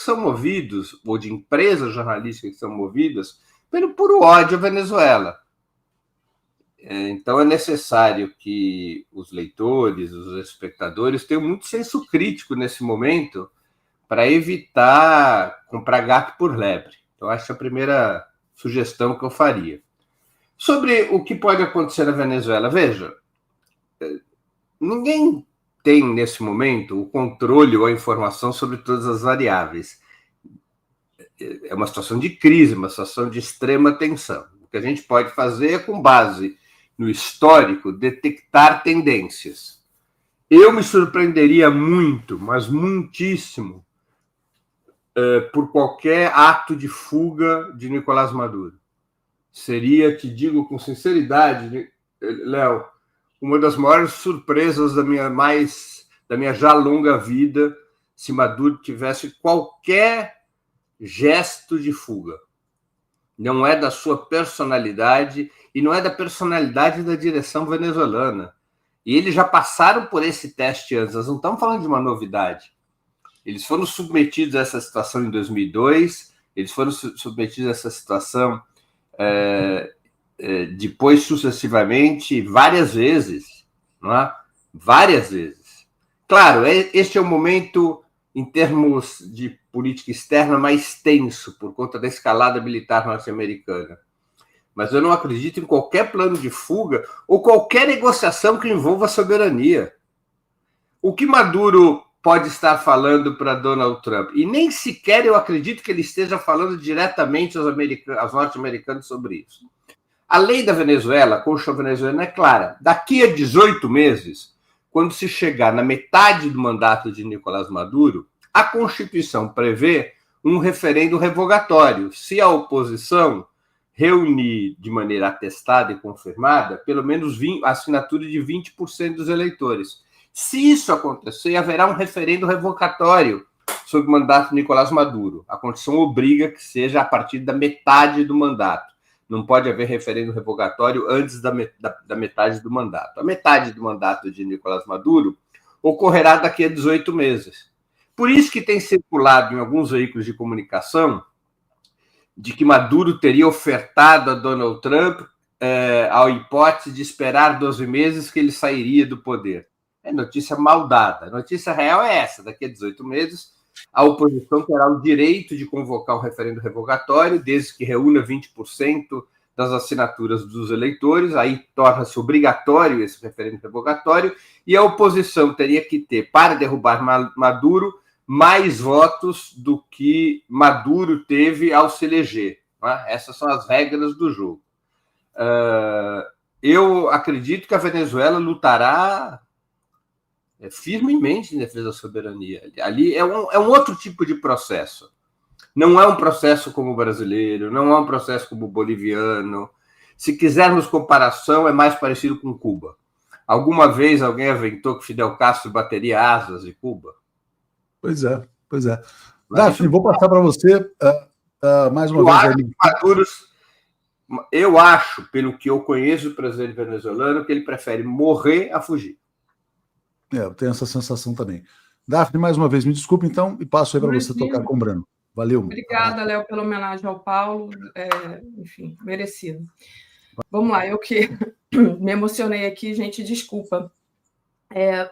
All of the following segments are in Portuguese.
são movidos, ou de empresas jornalísticas que são movidas, pelo puro ódio à Venezuela. Então é necessário que os leitores, os espectadores tenham muito senso crítico nesse momento para evitar comprar gato por lebre. Então, acho a primeira sugestão que eu faria. Sobre o que pode acontecer na Venezuela, veja, ninguém tem nesse momento o controle ou a informação sobre todas as variáveis. É uma situação de crise, uma situação de extrema tensão. O que a gente pode fazer é, com base no histórico, detectar tendências. Eu me surpreenderia muito, mas muitíssimo, por qualquer ato de fuga de Nicolás Maduro. Seria, te digo com sinceridade, Léo, uma das maiores surpresas da minha já longa vida, se Maduro tivesse qualquer gesto de fuga. Não é da sua personalidade e não é da personalidade da direção venezuelana. E eles já passaram por esse teste antes, nós não estamos falando de uma novidade. Eles foram submetidos a essa situação em 2002, eles foram submetidos a essa situação depois, sucessivamente, várias vezes. Não é? Várias vezes. Claro, este é um momento, em termos de política externa, mais tenso, por conta da escalada militar norte-americana. Mas eu não acredito em qualquer plano de fuga ou qualquer negociação que envolva a soberania. O que Maduro pode estar falando para Donald Trump? E nem sequer eu acredito que ele esteja falando diretamente aos norte-americanos sobre isso. A lei da Venezuela, a Constituição venezuelana é clara. Daqui a 18 meses, quando se chegar na metade do mandato de Nicolás Maduro, a Constituição prevê um referendo revogatório. Se a oposição reunir de maneira atestada e confirmada pelo menos a assinatura de 20% dos eleitores. Se isso acontecer, haverá um referendo revogatório sobre o mandato de Nicolás Maduro. A Constituição obriga que seja a partir da metade do mandato. Não pode haver referendo revogatório antes da metade do mandato. A metade do mandato de Nicolás Maduro ocorrerá daqui a 18 meses. Por isso que tem circulado em alguns veículos de comunicação de que Maduro teria ofertado a Donald Trump a hipótese de esperar 12 meses que ele sairia do poder. É notícia mal dada. A notícia real é essa. Daqui a 18 meses, a oposição terá o direito de convocar um referendo revogatório, desde que reúna 20% das assinaturas dos eleitores, aí torna-se obrigatório esse referendo revogatório, e a oposição teria que ter, para derrubar Maduro, mais votos do que Maduro teve ao se eleger. Né? Essas são as regras do jogo. Eu acredito que a Venezuela lutará firmemente em defesa da soberania. Ali é um outro tipo de processo. Não é um processo como o brasileiro, não é um processo como o boliviano. Se quisermos comparação, é mais parecido com Cuba. Alguma vez alguém aventou que Fidel Castro bateria asas de Cuba? Pois é, pois é. Daphne, vou passar para você mais uma vez. Eu acho, pelo que eu conheço do presidente venezuelano, que ele prefere morrer a fugir. Eu tenho essa sensação também. Daphne, mais uma vez, me desculpe então e passo aí para você tocar com o Breno. Valeu. Obrigada, Léo, pela homenagem ao Paulo. Enfim, merecido. Vamos lá, eu que me emocionei aqui, gente, desculpa.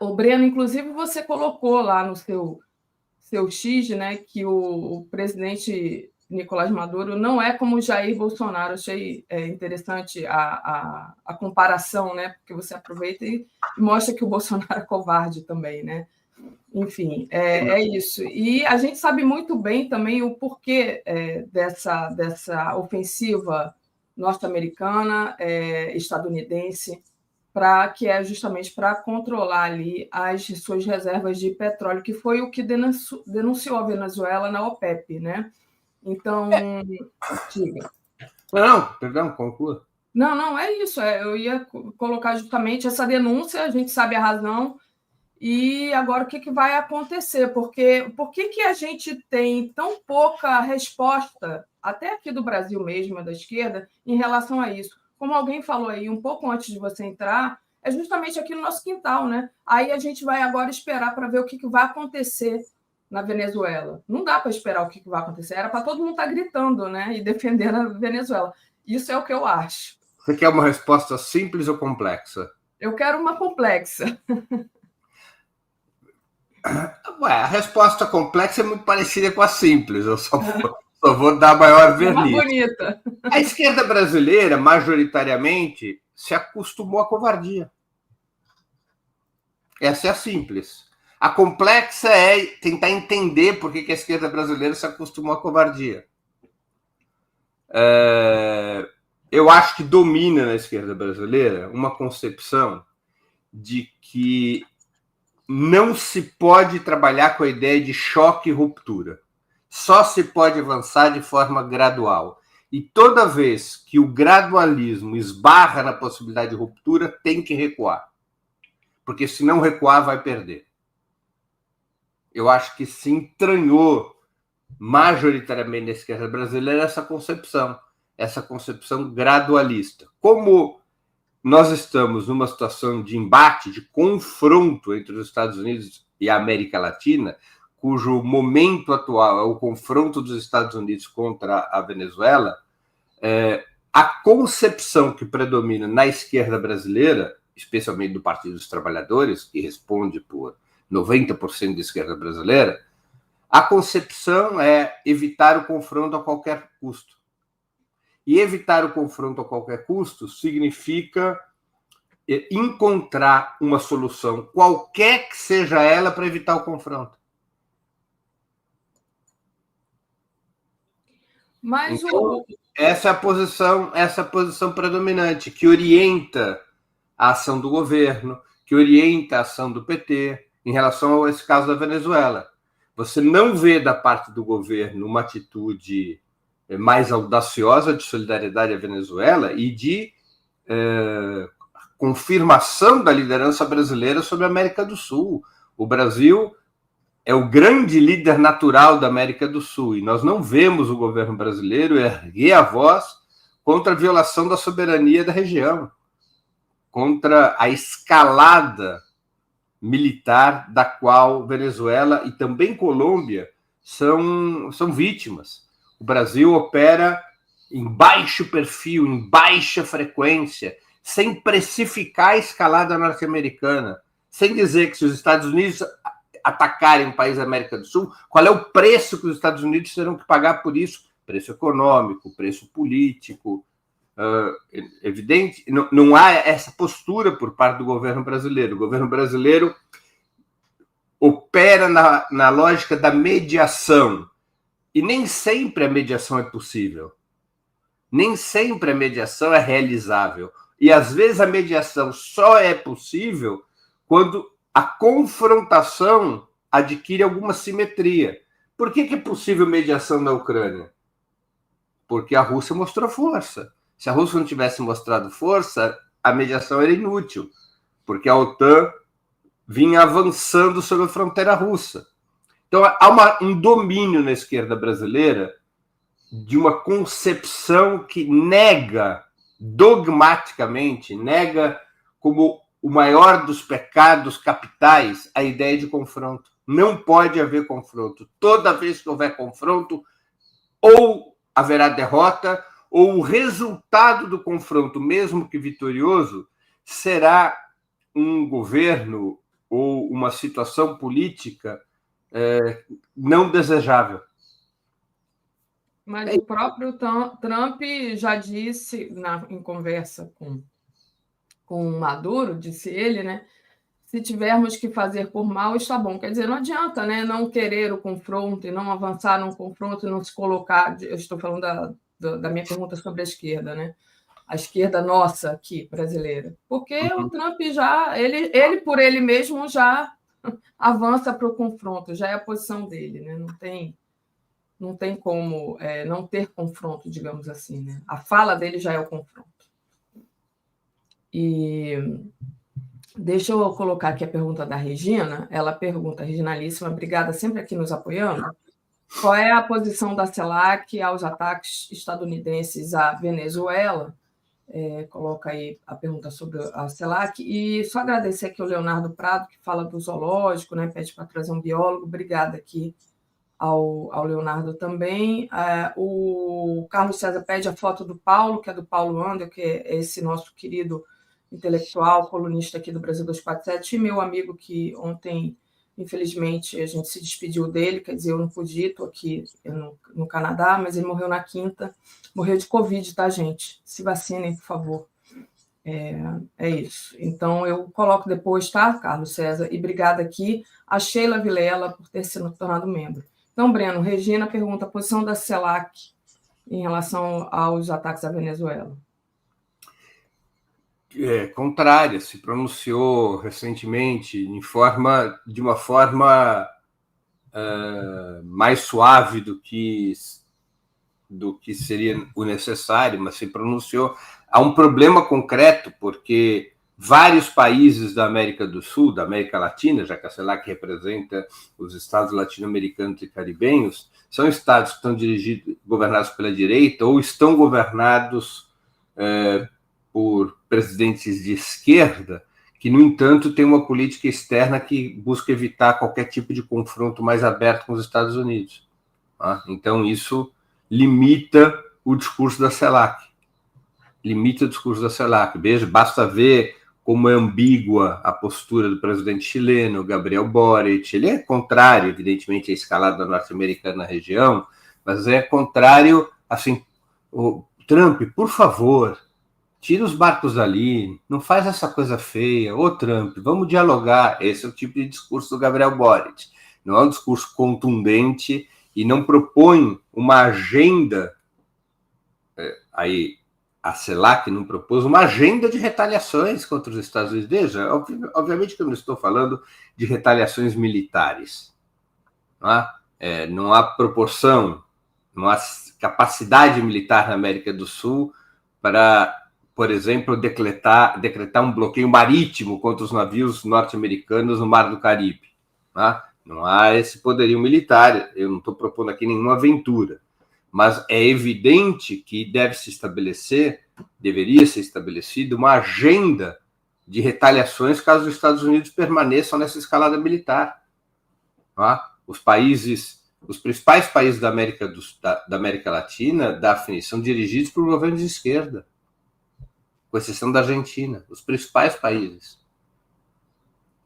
O Breno, inclusive, você colocou lá no seu X, né, que o presidente Nicolás Maduro não é como Jair Bolsonaro. Achei interessante a comparação, né, porque você aproveita e mostra que o Bolsonaro é covarde também, né? Enfim, é isso. E a gente sabe muito bem também o porquê dessa ofensiva norte-americana, estadunidense, que é justamente para controlar ali as suas reservas de petróleo, que foi o que denunciou a Venezuela na OPEP, né? Então, diga. Não, perdão, conclua. Não, é isso. Eu ia colocar justamente essa denúncia, a gente sabe a razão, e agora o que vai acontecer? Por que a gente tem tão pouca resposta, até aqui do Brasil mesmo, da esquerda, em relação a isso? Como alguém falou aí, um pouco antes de você entrar, é justamente aqui no nosso quintal, né? Aí a gente vai agora esperar para ver o que vai acontecer na Venezuela. Não dá para esperar o que vai acontecer. Era para todo mundo estar gritando, né, e defendendo a Venezuela. Isso é o que eu acho. Você quer uma resposta simples ou complexa? Eu quero uma complexa. A resposta complexa é muito parecida com a simples. Eu só vou dar maior verniz. Bonita. A esquerda brasileira, majoritariamente, se acostumou à covardia. Essa é a simples. A complexa é tentar entender por que a esquerda brasileira se acostumou à covardia. Eu acho que domina na esquerda brasileira uma concepção de que não se pode trabalhar com a ideia de choque e ruptura. Só se pode avançar de forma gradual. E toda vez que o gradualismo esbarra na possibilidade de ruptura, tem que recuar. Porque se não recuar, vai perder. Eu acho que se entranhou majoritariamente na esquerda brasileira essa concepção gradualista. Como nós estamos numa situação de embate, de confronto entre os Estados Unidos e a América Latina, cujo momento atual é o confronto dos Estados Unidos contra a Venezuela, a concepção que predomina na esquerda brasileira, especialmente do Partido dos Trabalhadores, que responde por 90% da esquerda brasileira, a concepção é evitar o confronto a qualquer custo. E evitar o confronto a qualquer custo significa encontrar uma solução, qualquer que seja ela, para evitar o confronto. Mas então, essa é a posição predominante, que orienta a ação do governo, que orienta a ação do PT em relação a esse caso da Venezuela. Você não vê da parte do governo uma atitude mais audaciosa de solidariedade à Venezuela e de confirmação da liderança brasileira sobre a América do Sul. O Brasil é o grande líder natural da América do Sul e nós não vemos o governo brasileiro erguer a voz contra a violação da soberania da região, contra a escalada militar da qual Venezuela e também Colômbia são vítimas. O Brasil opera em baixo perfil, em baixa frequência, sem precificar a escalada norte-americana, sem dizer que se os Estados Unidos atacarem um país da América do Sul, qual é o preço que os Estados Unidos terão que pagar por isso? Preço econômico, preço político. Evidente, não há essa postura por parte do governo brasileiro. O governo brasileiro opera na lógica da mediação. E nem sempre a mediação é possível. Nem sempre a mediação é realizável. E, às vezes, a mediação só é possível quando a confrontação adquire alguma simetria. Por que é possível mediação na Ucrânia? Porque a Rússia mostrou força. Se a Rússia não tivesse mostrado força, a mediação era inútil, porque a OTAN vinha avançando sobre a fronteira russa. Então, há um domínio na esquerda brasileira de uma concepção que nega dogmaticamente, nega como o maior dos pecados capitais a ideia de confronto. Não pode haver confronto. Toda vez que houver confronto, ou haverá derrota, ou o resultado do confronto, mesmo que vitorioso, será um governo ou uma situação política não desejável. Mas o próprio Trump já disse, em conversa com Maduro, disse ele, né? Se tivermos que fazer por mal, está bom. Quer dizer, não adianta, né, não querer o confronto e não avançar num confronto e não se colocar... Eu estou falando da minha pergunta sobre a esquerda, né? A esquerda nossa aqui, brasileira. Porque o Trump já... Ele por ele mesmo já avança para o confronto, já é a posição dele, né? Não tem como não ter confronto, digamos assim, né? A fala dele já é o confronto. E deixa eu colocar aqui a pergunta da Regina. Ela pergunta, Reginalíssima, obrigada, sempre aqui nos apoiando. Qual é a posição da CELAC aos ataques estadunidenses à Venezuela? coloca aí a pergunta sobre a CELAC. E só agradecer aqui ao Leonardo Prado, que fala do zoológico, né, pede para trazer um biólogo. Obrigada aqui ao Leonardo também. O Carlos César pede a foto do Paulo, que é do Paulo Ander, que é esse nosso querido intelectual, colunista aqui do Brasil 247, e meu amigo que ontem, infelizmente, a gente se despediu dele, quer dizer, eu não pude ir, estou aqui no Canadá, mas ele morreu na quinta, morreu de Covid, tá, gente? Se vacinem, por favor. É isso. Então, eu coloco depois, tá, Carlos César? E obrigada aqui a Sheila Vilela por ter se tornado membro. Então, Breno, Regina pergunta a posição da CELAC em relação aos ataques à Venezuela. Contrária, se pronunciou recentemente de uma forma mais suave do que seria o necessário, mas se pronunciou. Há um problema concreto, porque vários países da América do Sul, da América Latina, já que a CELAC representa os estados latino-americanos e caribenhos, são estados que estão governados pela direita ou estão governados por presidentes de esquerda, que, no entanto, tem uma política externa que busca evitar qualquer tipo de confronto mais aberto com os Estados Unidos. Tá? Então, isso limita o discurso da CELAC. Basta ver como é ambígua a postura do presidente chileno, Gabriel Boric. Ele é contrário, evidentemente, à escalada norte-americana na região, mas é contrário, assim, o Trump, por favor, tira os barcos dali, não faz essa coisa feia. Ô, Trump, vamos dialogar. Esse é o tipo de discurso do Gabriel Boric. Não é um discurso contundente e não propõe uma agenda. Aí a CELAC não propôs uma agenda de retaliações contra os Estados Unidos. Veja, obviamente que eu não estou falando de retaliações militares. Não há proporção, não há capacidade militar na América do Sul para, por exemplo, decretar um bloqueio marítimo contra os navios norte-americanos no Mar do Caribe. Não há esse poderio militar. Eu não estou propondo aqui nenhuma aventura. Mas é evidente que deveria ser estabelecida uma agenda de retaliações caso os Estados Unidos permaneçam nessa escalada militar. Os principais países da América Latina, Daphne, são dirigidos por governos de esquerda, com exceção da Argentina. Os principais países.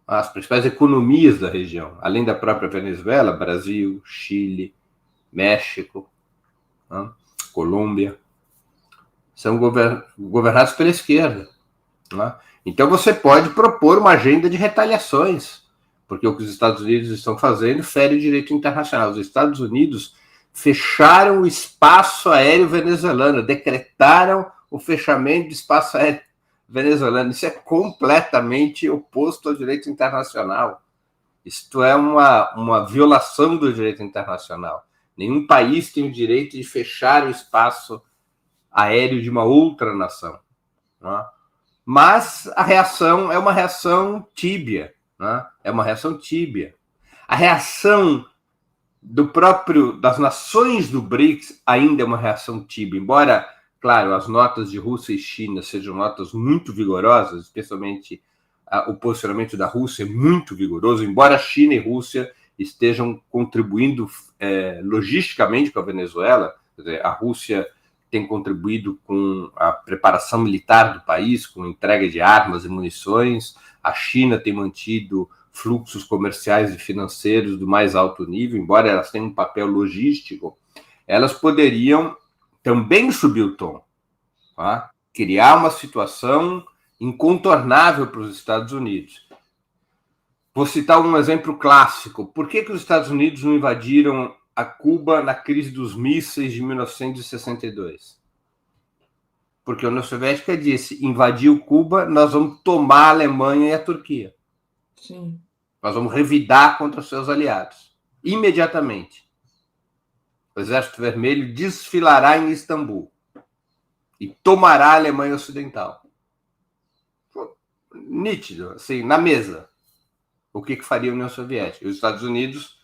As principais economias da região, além da própria Venezuela, Brasil, Chile, México, Colômbia, são governados pela esquerda. Então você pode propor uma agenda de retaliações, porque o que os Estados Unidos estão fazendo fere o direito internacional. Os Estados Unidos fecharam o espaço aéreo venezuelano, decretaram o fechamento do espaço aéreo venezuelano. Isso é completamente oposto ao direito internacional. Isto é uma violação do direito internacional. Nenhum país tem o direito de fechar o espaço aéreo de uma outra nação. Mas a reação é uma reação tíbia. É uma reação tíbia. A reação das nações do BRICS ainda é uma reação tíbia, embora, claro, as notas de Rússia e China sejam notas muito vigorosas, especialmente o posicionamento da Rússia é muito vigoroso, embora China e Rússia estejam contribuindo logisticamente com a Venezuela. Quer dizer, a Rússia tem contribuído com a preparação militar do país, com entrega de armas e munições. A China tem mantido fluxos comerciais e financeiros do mais alto nível, embora elas tenham um papel logístico, elas poderiam também subir o tom, criar uma situação incontornável para os Estados Unidos. Vou citar um exemplo clássico. Por que os Estados Unidos não invadiram a Cuba na crise dos mísseis de 1962? Porque a União Soviética disse: invadiu Cuba, nós vamos tomar a Alemanha e a Turquia. Sim. Nós vamos revidar contra os seus aliados. Imediatamente. O Exército Vermelho desfilará em Istambul e tomará a Alemanha Ocidental. Nítido, assim, na mesa. O que faria a União Soviética? Os Estados Unidos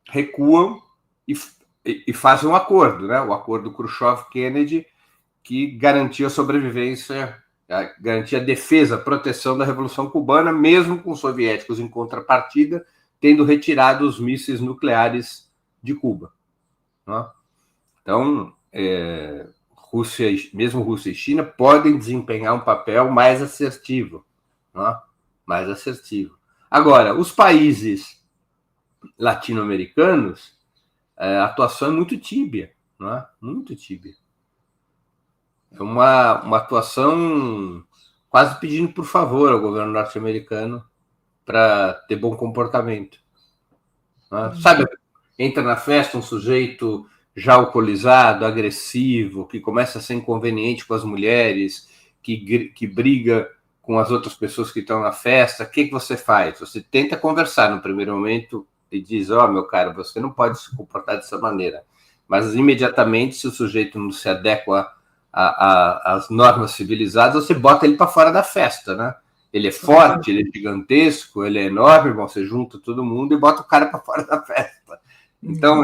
recuam e fazem um acordo, o acordo Khrushchev-Kennedy, que garantia a sobrevivência, garantia a defesa, a proteção da Revolução Cubana, mesmo com os soviéticos em contrapartida, tendo retirado os mísseis nucleares de Cuba. Né? Então, mesmo Rússia e China podem desempenhar um papel mais assertivo. Né? Mais assertivo. Agora, os países latino-americanos, a atuação é muito tíbia. Né? Muito tíbia. É uma atuação quase pedindo por favor ao governo norte-americano para ter bom comportamento. Né? Sabe, entra na festa um sujeito já alcoolizado, agressivo, que começa a ser inconveniente com as mulheres, que briga com as outras pessoas que estão na festa. O que você faz? Você tenta conversar no primeiro momento e diz, meu caro, você não pode se comportar dessa maneira. Mas imediatamente, se o sujeito não se adequa às normas civilizadas, você bota ele para fora da festa, né? Ele é forte, ele é gigantesco, ele é enorme, você junta todo mundo e bota o cara para fora da festa. Então,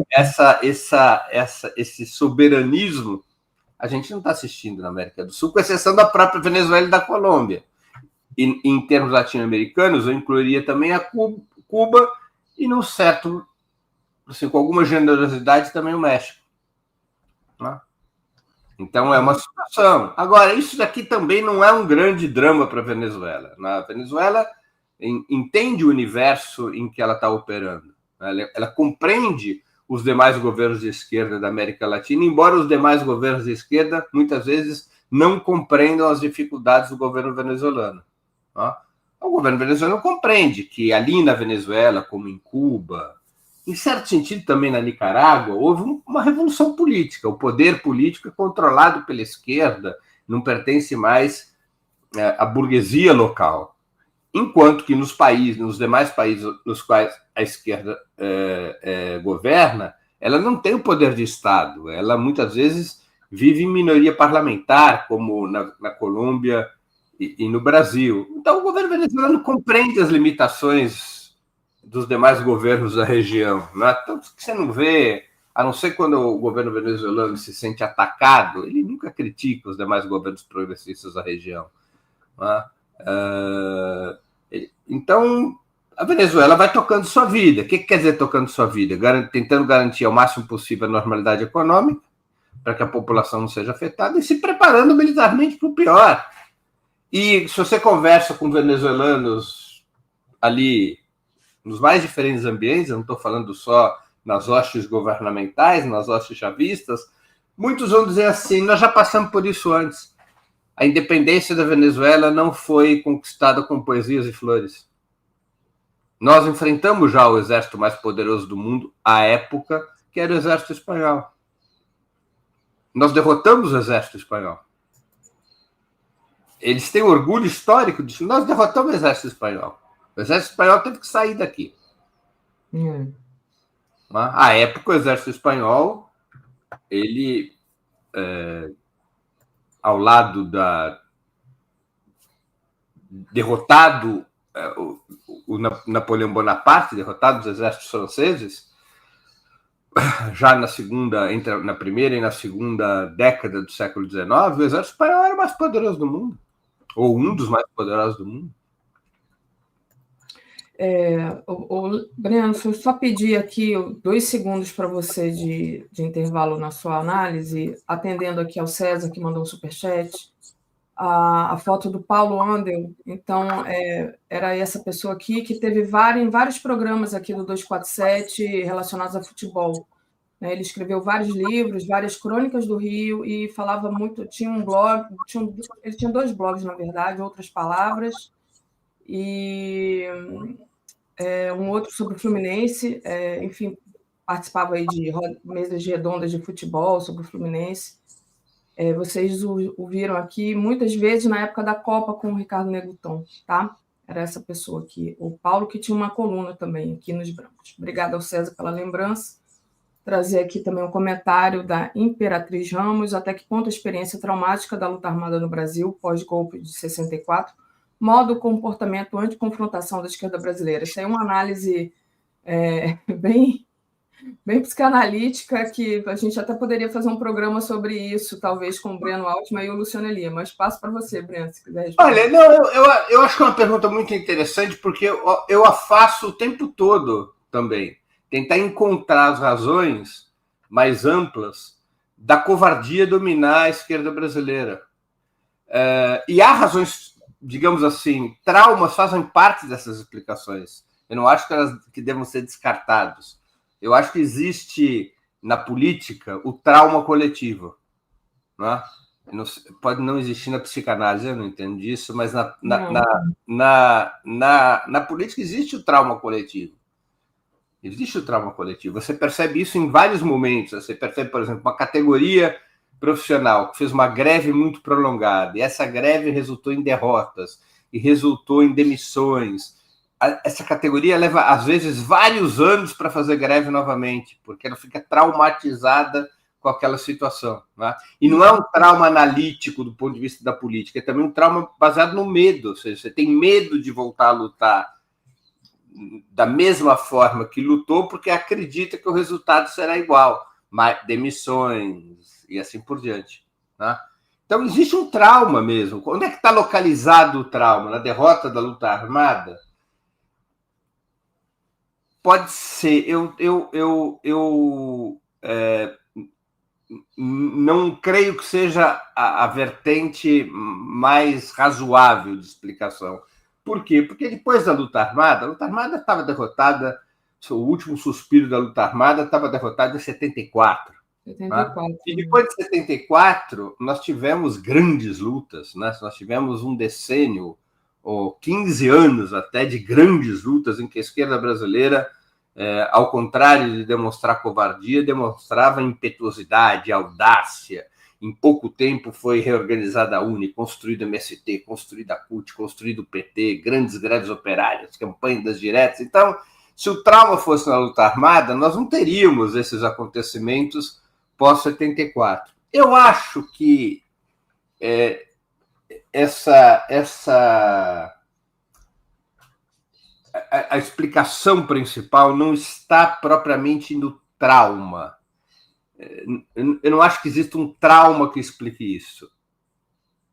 esse soberanismo a gente não está assistindo na América do Sul, com exceção da própria Venezuela e da Colômbia. E, em termos latino-americanos, eu incluiria também a Cuba e, num certo, assim, com alguma generosidade, também o México. Né? Então, é uma situação. Agora, isso daqui também não é um grande drama para a Venezuela. A Venezuela entende o universo em que ela está operando. Ela compreende os demais governos de esquerda da América Latina, embora os demais governos de esquerda, muitas vezes, não compreendam as dificuldades do governo venezuelano. O governo venezuelano compreende que ali na Venezuela, como em Cuba, em certo sentido também na Nicarágua, houve uma revolução política. O poder político é controlado pela esquerda, não pertence mais à burguesia local. Enquanto que nos demais países nos quais a esquerda governa, ela não tem o poder de Estado. Ela, muitas vezes, vive em minoria parlamentar, como na Colômbia e no Brasil. Então, o governo venezuelano compreende as limitações dos demais governos da região. Né? Tanto que você não vê, a não ser quando o governo venezuelano se sente atacado, ele nunca critica os demais governos progressistas da região. Né? Então, a Venezuela vai tocando sua vida. O que quer dizer tocando sua vida? Tentando garantir ao máximo possível a normalidade econômica, para que a população não seja afetada, e se preparando militarmente para o pior. E se você conversa com venezuelanos ali nos mais diferentes ambientes, eu não estou falando só nas hostes governamentais, nas hostes chavistas, muitos vão dizer assim, nós já passamos por isso antes. A independência da Venezuela não foi conquistada com poesias e flores. Nós enfrentamos já o exército mais poderoso do mundo, à época, que era o exército espanhol. Nós derrotamos o exército espanhol. Eles têm orgulho histórico disso. Nós derrotamos o exército espanhol. O exército espanhol teve que sair daqui. À época, o exército espanhol, ele, ao lado da derrotado o Napoleão Bonaparte, derrotado os exércitos franceses, já na primeira e na segunda década do século XIX, o exército espanhol era o mais poderoso do mundo, ou um dos mais poderosos do mundo. Breno, se eu só pedir aqui 2 segundos para você de intervalo na sua análise, atendendo aqui ao César, que mandou um superchat, a foto do Paulo Andel, então, era essa pessoa aqui que teve em vários programas aqui do 247 relacionados a futebol. Ele escreveu vários livros, várias crônicas do Rio e falava muito, tinha um blog, ele tinha 2 blogs, na verdade, Outras Palavras, e um outro sobre o Fluminense, enfim, participava aí de mesas redondas de futebol sobre o Fluminense. Vocês o viram aqui muitas vezes na época da Copa com o Ricardo Neguton, tá? Era essa pessoa aqui, o Paulo, que tinha uma coluna também aqui nos Brancos. Obrigada ao César pela lembrança. Trazer aqui também um comentário da Imperatriz Ramos, até que ponto a experiência traumática da luta armada no Brasil, pós-golpe de 64, modo comportamento anti-confrontação da esquerda brasileira. Isso aí é uma análise bem bem psicanalítica, que a gente até poderia fazer um programa sobre isso, talvez com o Breno Altman e o Luciano Elia, mas passo para você, Breno, se quiser responder. Olha, não, eu acho que é uma pergunta muito interessante, porque eu a faço o tempo todo também. Tentar encontrar as razões mais amplas da covardia dominar a esquerda brasileira. E há razões, digamos assim, traumas fazem parte dessas explicações. Eu não acho que devam ser descartados. Eu acho que existe na política o trauma coletivo. Né? Pode não existir na psicanálise, eu não entendo disso, mas na política existe o trauma coletivo. Existe o trauma coletivo. Você percebe isso em vários momentos. Você percebe, por exemplo, uma categoria profissional que fez uma greve muito prolongada, e essa greve resultou em derrotas, e resultou em demissões. Essa categoria leva, às vezes, vários anos para fazer greve novamente, porque ela fica traumatizada com aquela situação. Né? E não é um trauma analítico do ponto de vista da política, é também um trauma baseado no medo. Ou seja, você tem medo de voltar a lutar da mesma forma que lutou, porque acredita que o resultado será igual. Demissões e assim por diante. Né? Então, existe um trauma mesmo. Onde é que está localizado o trauma? Na derrota da luta armada? Pode ser. Não creio que seja a vertente mais razoável de explicação. Por quê? Porque depois da luta armada estava derrotada, o último suspiro da luta armada estava derrotado em 74. 74. Né? E depois de 74, nós tivemos grandes lutas, né? Nós tivemos um decênio, ou 15 anos até, de grandes lutas em que a esquerda brasileira, ao contrário de demonstrar covardia, demonstrava impetuosidade, audácia. Em pouco tempo foi reorganizada a UNE, construída a MST, construída a CUT, construído o PT, grandes greves operárias, campanhas das diretas. Então, se o trauma fosse na luta armada, nós não teríamos esses acontecimentos pós-74. Eu acho que a explicação principal não está propriamente no trauma. Eu não acho que exista um trauma que explique isso.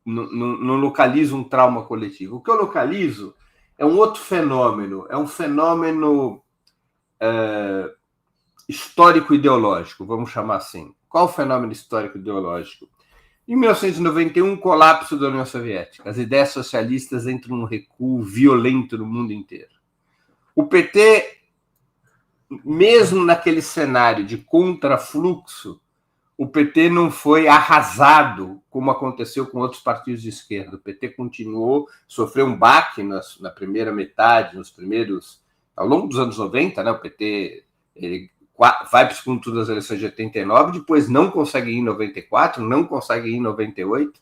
Não localizo um trauma coletivo. O que eu localizo é um outro fenômeno. É um fenômeno histórico-ideológico, vamos chamar assim. Qual o fenômeno histórico-ideológico? Em 1991, colapso da União Soviética. As ideias socialistas entram num recuo violento no mundo inteiro. O PT, mesmo naquele cenário de contrafluxo, o PT não foi arrasado como aconteceu com outros partidos de esquerda. O PT continuou, sofreu um baque na primeira metade, ao longo dos anos 90, né? O PT vai para o segundo turno das eleições de 89, depois não consegue ir em 94, não consegue ir em 98.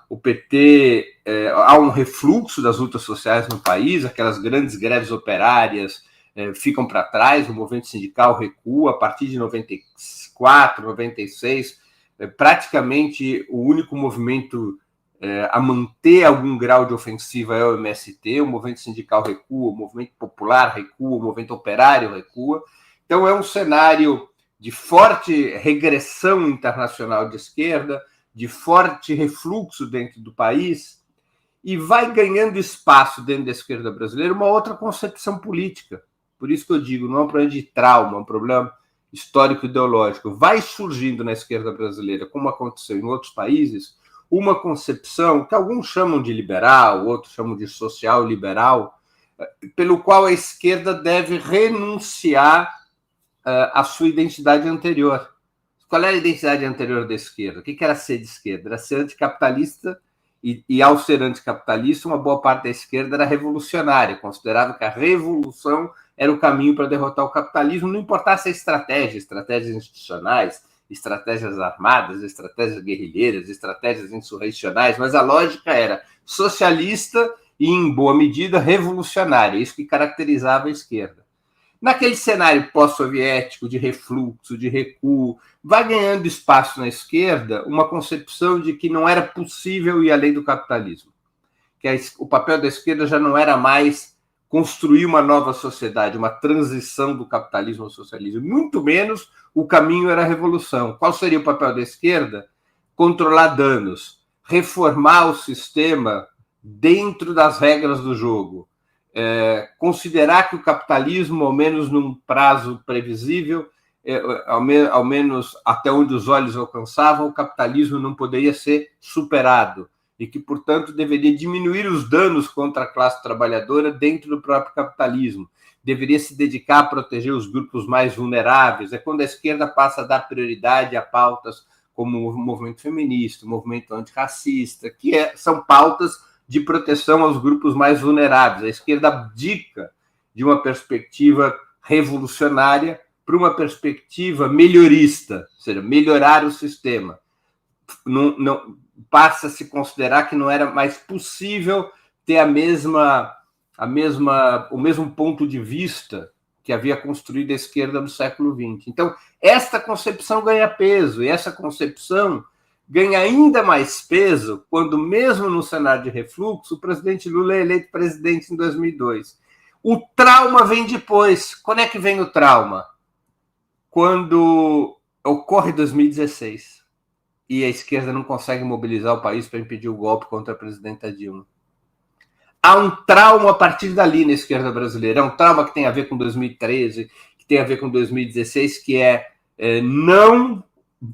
O PT, há um refluxo das lutas sociais no país, aquelas grandes greves operárias ficam para trás, o movimento sindical recua. A partir de 94, 96, praticamente o único movimento a manter algum grau de ofensiva é o MST, o movimento sindical recua, o movimento popular recua, o movimento operário recua. Então é um cenário de forte regressão internacional de esquerda, de forte refluxo dentro do país, e vai ganhando espaço dentro da esquerda brasileira uma outra concepção política. Por isso que eu digo, não é um problema de trauma, é um problema histórico-ideológico. Vai surgindo na esquerda brasileira, como aconteceu em outros países, uma concepção que alguns chamam de liberal, outros chamam de social-liberal, pelo qual a esquerda deve renunciar à sua identidade anterior. Qual era a identidade anterior da esquerda? O que era ser de esquerda? Era ser anticapitalista, e ao ser anticapitalista, uma boa parte da esquerda era revolucionária, considerava que a revolução era o caminho para derrotar o capitalismo, não importasse a estratégias institucionais, estratégias armadas, estratégias guerrilheiras, estratégias insurrecionais, mas a lógica era socialista e, em boa medida, revolucionária, isso que caracterizava a esquerda. Naquele cenário pós-soviético de refluxo, de recuo, vai ganhando espaço na esquerda uma concepção de que não era possível ir além do capitalismo. Que o papel da esquerda já não era mais construir uma nova sociedade, uma transição do capitalismo ao socialismo. Muito menos o caminho era a revolução. Qual seria o papel da esquerda? Controlar danos, reformar o sistema dentro das regras do jogo, considerar que o capitalismo, ao menos num prazo previsível, ao menos até onde os olhos alcançavam, o capitalismo não poderia ser superado e que, portanto, deveria diminuir os danos contra a classe trabalhadora dentro do próprio capitalismo. Deveria se dedicar a proteger os grupos mais vulneráveis. É quando a esquerda passa a dar prioridade a pautas como o movimento feminista, o movimento antirracista, que são pautas de proteção aos grupos mais vulneráveis. A esquerda abdica de uma perspectiva revolucionária para uma perspectiva melhorista, ou seja, melhorar o sistema. Não passa a se considerar que não era mais possível ter o mesmo ponto de vista que havia construído a esquerda no século XX. Então, esta concepção ganha peso, e essa concepção ganha ainda mais peso quando, mesmo no cenário de refluxo, o presidente Lula é eleito presidente em 2002. O trauma vem depois. Quando é que vem o trauma? Quando ocorre 2016 e a esquerda não consegue mobilizar o país para impedir o golpe contra a presidenta Dilma. Há um trauma a partir dali na esquerda brasileira. É um trauma que tem a ver com 2013, que tem a ver com 2016, que não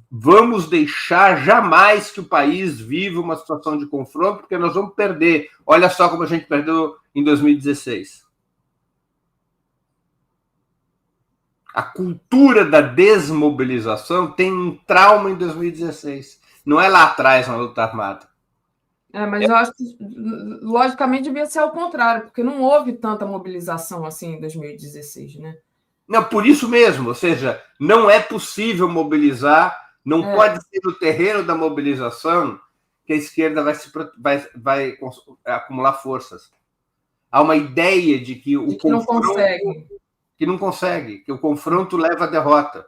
vamos deixar jamais que o país viva uma situação de confronto, porque nós vamos perder. Olha só como a gente perdeu em 2016. A cultura da desmobilização tem um trauma em 2016. Não é lá atrás, na luta armada. Mas eu acho que, logicamente, devia ser ao contrário, porque não houve tanta mobilização assim em 2016, né? Não, por isso mesmo. Ou seja, não é possível mobilizar, não pode ser no terreno da mobilização que a esquerda vai acumular forças. Há uma ideia de que o confronto... que não consegue, que o confronto leva à derrota.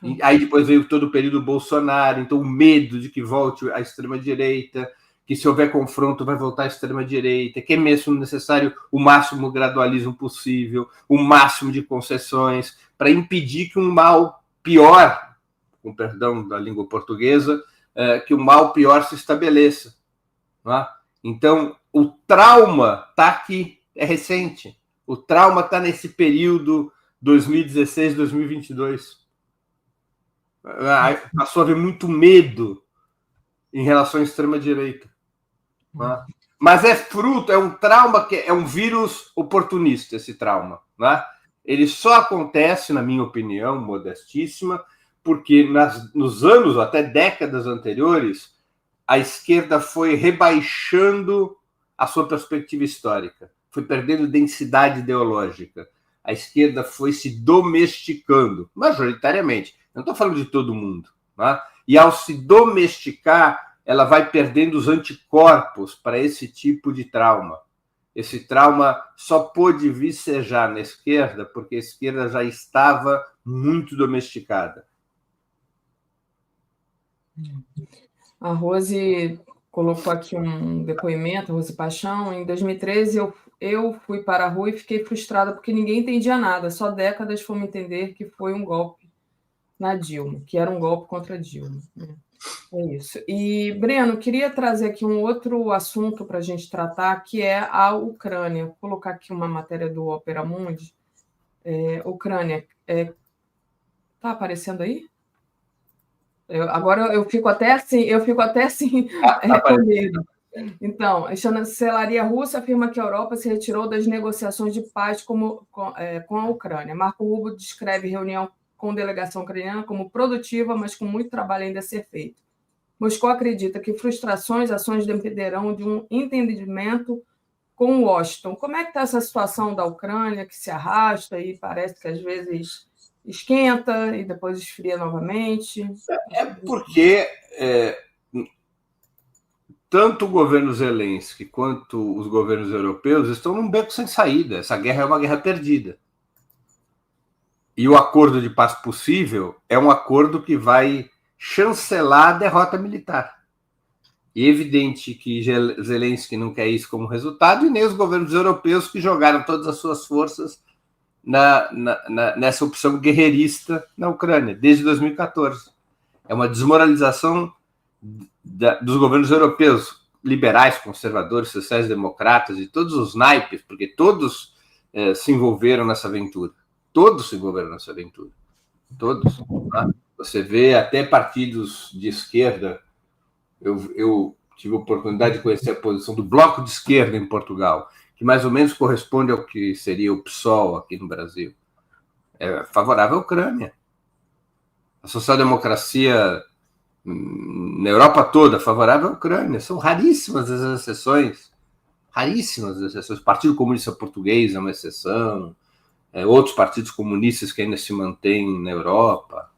E aí depois veio todo o período Bolsonaro, então o medo de que volte a extrema-direita, que se houver confronto vai voltar à extrema-direita, que é mesmo necessário o máximo gradualismo possível, o máximo de concessões, para impedir que um mal pior, com perdão da língua portuguesa, que o mal pior se estabeleça. Não é? Então, o trauma está aqui, é recente. O trauma está nesse período 2016-2022. Passou a haver muito medo em relação à extrema-direita. Né? Mas é fruto, é um trauma, que é um vírus oportunista, esse trauma. Né? Ele só acontece, na minha opinião, modestíssima, porque nos anos, até décadas anteriores, a esquerda foi rebaixando a sua perspectiva histórica. Foi perdendo densidade ideológica. A esquerda foi se domesticando, majoritariamente. Não estou falando de todo mundo. Né? E ao se domesticar, ela vai perdendo os anticorpos para esse tipo de trauma. Esse trauma só pôde vicejar na esquerda porque a esquerda já estava muito domesticada. A Rose colocou aqui um depoimento, Rose Paixão. Em 2013, eu fui para a rua e fiquei frustrada porque ninguém entendia nada. Só décadas fomos entender que foi um golpe na Dilma, que era um golpe contra a Dilma. É isso. E, Breno, queria trazer aqui um outro assunto para a gente tratar, que é a Ucrânia. Vou colocar aqui uma matéria do Opera Mundi. Ucrânia. Está aparecendo aí? Agora eu fico até assim, com medo. Então, a chancelaria russa afirma que a Europa se retirou das negociações de paz com a Ucrânia. Marco Rubio descreve reunião com delegação ucraniana como produtiva, mas com muito trabalho ainda a ser feito. Moscou acredita que frustrações, ações dependerão de um entendimento com Washington. Como é que está essa situação da Ucrânia, que se arrasta e parece que às vezes esquenta e depois esfria novamente? Porque tanto o governo Zelensky quanto os governos europeus estão num beco sem saída. Essa guerra é uma guerra perdida. E o acordo de paz possível é um acordo que vai chancelar a derrota militar. E é evidente que Zelensky não quer isso como resultado, e nem os governos europeus que jogaram todas as suas forças nessa opção guerreirista na Ucrânia, desde 2014. É uma desmoralização dos governos europeus, liberais, conservadores, sociais-democratas, de todos os naipes, porque todos se envolveram nessa aventura. Todos se envolveram nessa aventura. Todos. Tá? Você vê até partidos de esquerda. Eu tive a oportunidade de conhecer a posição do Bloco de Esquerda em Portugal, que mais ou menos corresponde ao que seria o PSOL aqui no Brasil. É favorável à Ucrânia. A social-democracia na Europa toda favorável à Ucrânia. São raríssimas as exceções. Raríssimas as exceções. O Partido Comunista Português é uma exceção. Outros partidos comunistas que ainda se mantêm na Europa.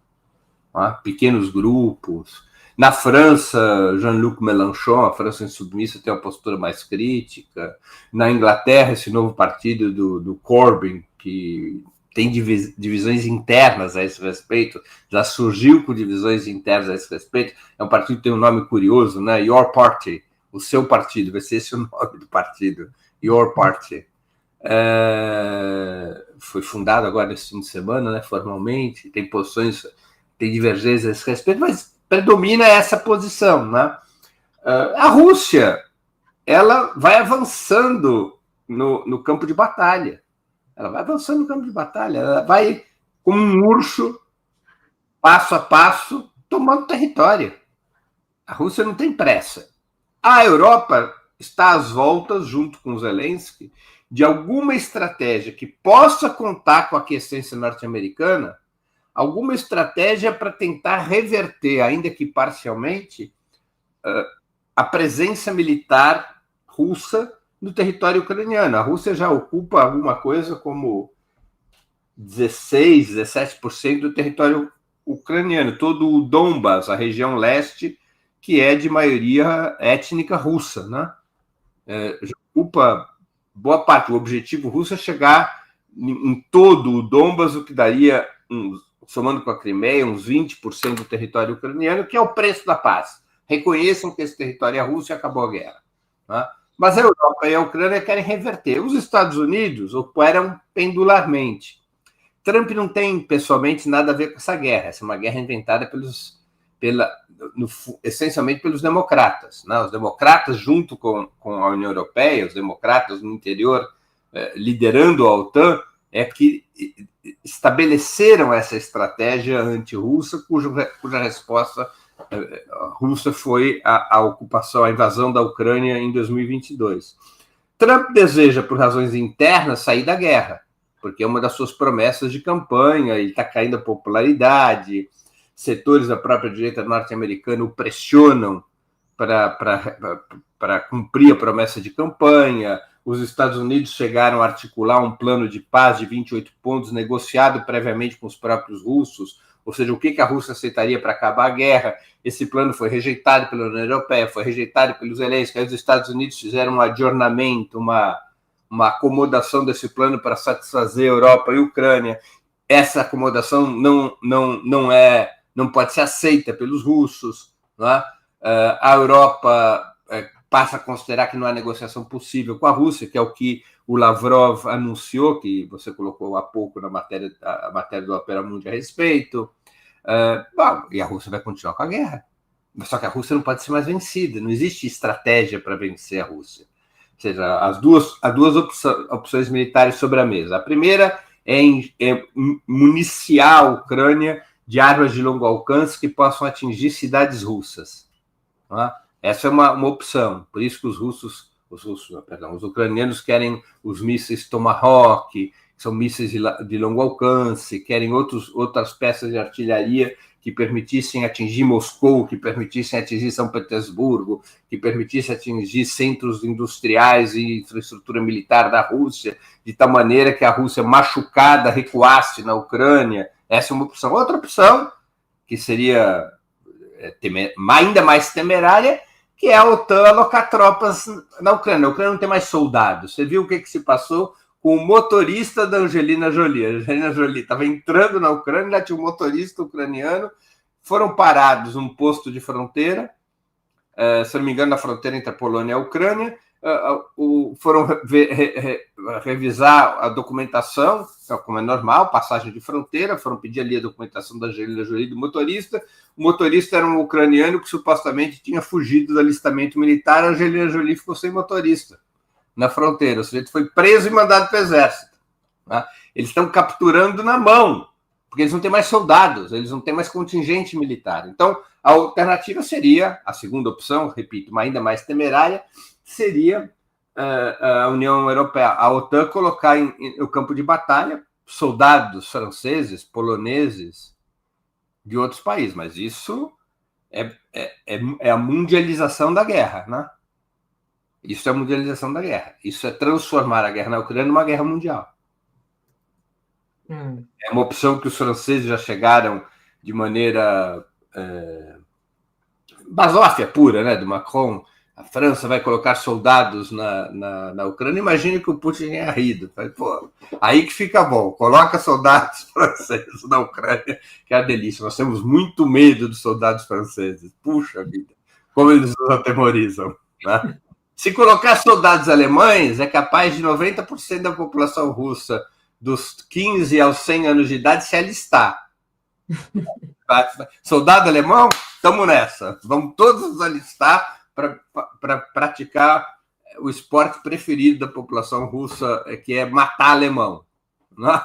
Pequenos grupos. Na França, Jean-Luc Mélenchon, a França insubmissa, tem uma postura mais crítica. Na Inglaterra, esse novo partido do Corbyn, que tem divisões internas a esse respeito, já surgiu com divisões internas a esse respeito. É um partido que tem um nome curioso, né? Your Party, o seu partido, vai ser esse o nome do partido, Your Party. Foi fundado agora nesse fim de semana, né, formalmente, tem posições, tem divergências a esse respeito, mas predomina essa posição, né? A Rússia, ela vai avançando no campo de batalha. Ela vai avançando no campo de batalha. Ela vai, como um urso, passo a passo, tomando território. A Rússia não tem pressa. A Europa está às voltas, junto com Zelensky, de alguma estratégia que possa contar com a aquiescência norte-americana, alguma estratégia para tentar reverter, ainda que parcialmente, a presença militar russa no território ucraniano. A Rússia já ocupa alguma coisa como 16, 17% do território ucraniano, todo o Donbas, a região leste, que é de maioria étnica russa, né? Já ocupa boa parte. O objetivo russo é chegar em todo o Donbas, o que daria, somando com a Crimeia, uns 20% do território ucraniano, que é o preço da paz. Reconheçam que esse território é russo e acabou a guerra. Né? Mas a Europa e a Ucrânia querem reverter. Os Estados Unidos operam pendularmente. Trump não tem, pessoalmente, nada a ver com essa guerra. Essa é uma guerra inventada essencialmente pelos democratas. Né? Os democratas, junto com a União Europeia, os democratas no interior, liderando a OTAN, é que estabeleceram essa estratégia anti-russa, cuja resposta russa foi a ocupação, a invasão da Ucrânia em 2022. Trump deseja, por razões internas, sair da guerra, porque é uma das suas promessas de campanha, ele está caindo a popularidade, setores da própria direita norte-americana o pressionam para cumprir a promessa de campanha. Os Estados Unidos chegaram a articular um plano de paz de 28 pontos, negociado previamente com os próprios russos, ou seja, o que a Rússia aceitaria para acabar a guerra. Esse plano foi rejeitado pela União Europeia, foi rejeitado pelos Zelensky. Aí os Estados Unidos fizeram um adornamento, uma acomodação desse plano para satisfazer a Europa e a Ucrânia. Essa acomodação não pode ser aceita pelos russos. Não é? A Europa passa a considerar que não há negociação possível com a Rússia, que é o que o Lavrov anunciou, que você colocou há pouco a matéria do Opera Mundi a respeito. E a Rússia vai continuar com a guerra. Só que a Rússia não pode ser mais vencida. Não existe estratégia para vencer a Rússia. Ou seja, há duas opções militares sobre a mesa. A primeira é municiar a Ucrânia de armas de longo alcance que possam atingir cidades russas. Não é? Essa é uma opção. Por isso que os ucranianos querem os mísseis Tomahawk, que são mísseis de longo alcance, querem outras peças de artilharia que permitissem atingir Moscou, que permitissem atingir São Petersburgo, que permitissem atingir centros industriais e infraestrutura militar da Rússia, de tal maneira que a Rússia machucada recuasse na Ucrânia. Essa é uma opção. Outra opção, que seria ainda mais temerária, que é a OTAN alocar tropas na Ucrânia. A Ucrânia não tem mais soldados. Você viu o que se passou com o motorista da Angelina Jolie? A Angelina Jolie estava entrando na Ucrânia, lá tinha um motorista ucraniano, foram parados num posto de fronteira, se não me engano, na fronteira entre a Polônia e a Ucrânia, foram revisar a documentação, como é normal, passagem de fronteira, foram pedir ali a documentação da Angelina Jolie do motorista. O motorista era um ucraniano que supostamente tinha fugido do alistamento militar. A Angelina Jolie ficou sem motorista na fronteira. O sujeito foi preso e mandado para o exército. Né? Eles estão capturando na mão, porque eles não têm mais soldados, eles não têm mais contingente militar. Então, a alternativa seria, a segunda opção, repito, mas ainda mais temerária, seria a União Europeia, a OTAN, colocar no campo de batalha soldados franceses, poloneses, de outros países. Mas isso é a mundialização da guerra, né? Isso é a mundialização da guerra. Isso é transformar a guerra na Ucrânia numa guerra mundial. É uma opção que os franceses já chegaram de maneira basófia pura, né, do Macron. A França vai colocar soldados na Ucrânia. Imagine que o Putin tenha rido. Pô, aí que fica bom. Coloca soldados franceses na Ucrânia, que é a delícia. Nós temos muito medo dos soldados franceses. Puxa vida, como eles nos atemorizam. Né? Se colocar soldados alemães, é capaz de 90% da população russa dos 15 aos 100 anos de idade se alistar. Soldado alemão, estamos nessa. Vamos todos nos alistar para praticar o esporte preferido da população russa, que é matar alemão, né?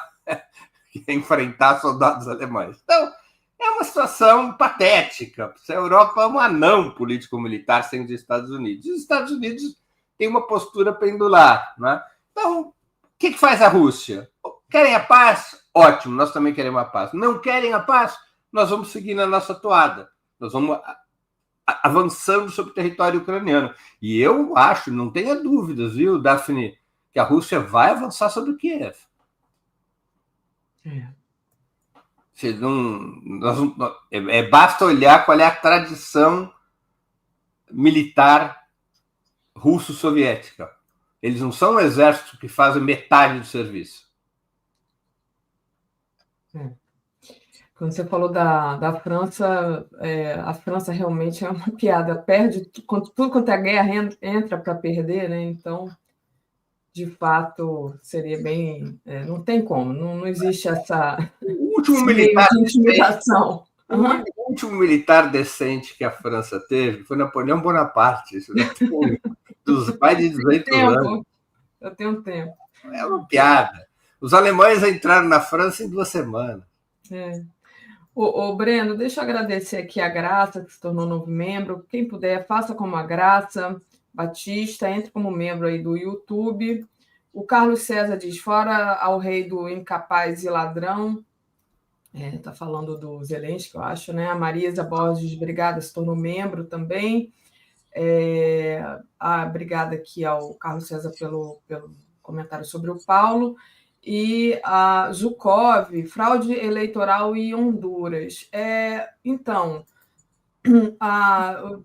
Que é enfrentar soldados alemães. Então, é uma situação patética. A Europa é um anão político-militar sem os Estados Unidos. Os Estados Unidos têm uma postura pendular, né? Então, o que faz a Rússia? Querem a paz? Ótimo, nós também queremos a paz. Não querem a paz? Nós vamos seguir na nossa toada. Nós vamos avançando sobre o território ucraniano. E eu acho, não tenha dúvidas, viu, Daphne, que a Rússia vai avançar sobre Kiev. Basta olhar qual é a tradição militar russo-soviética. Eles não são um exército que fazem metade do serviço. Quando você falou da França, a França realmente é uma piada. Perde tudo quanto a guerra entra para perder, né? Então, de fato, seria bem... não tem como, não existe essa... O último militar de intimidação. O último militar decente que a França teve foi Napoleão Bonaparte. Isso dos mais de 200 anos. Eu tenho tempo. É uma piada. Os alemães entraram na França em 2 semanas. Ô, Breno, deixa eu agradecer aqui a Graça, que se tornou novo membro. Quem puder, faça como a Graça Batista, entre como membro aí do YouTube. O Carlos César diz, fora ao rei do incapaz e ladrão. Está falando do Zelensky, eu acho, né? A Marisa Borges, obrigada, se tornou membro também. Obrigada aqui ao Carlos César pelo comentário sobre o Paulo. E a Zukov, fraude eleitoral em Honduras. Então,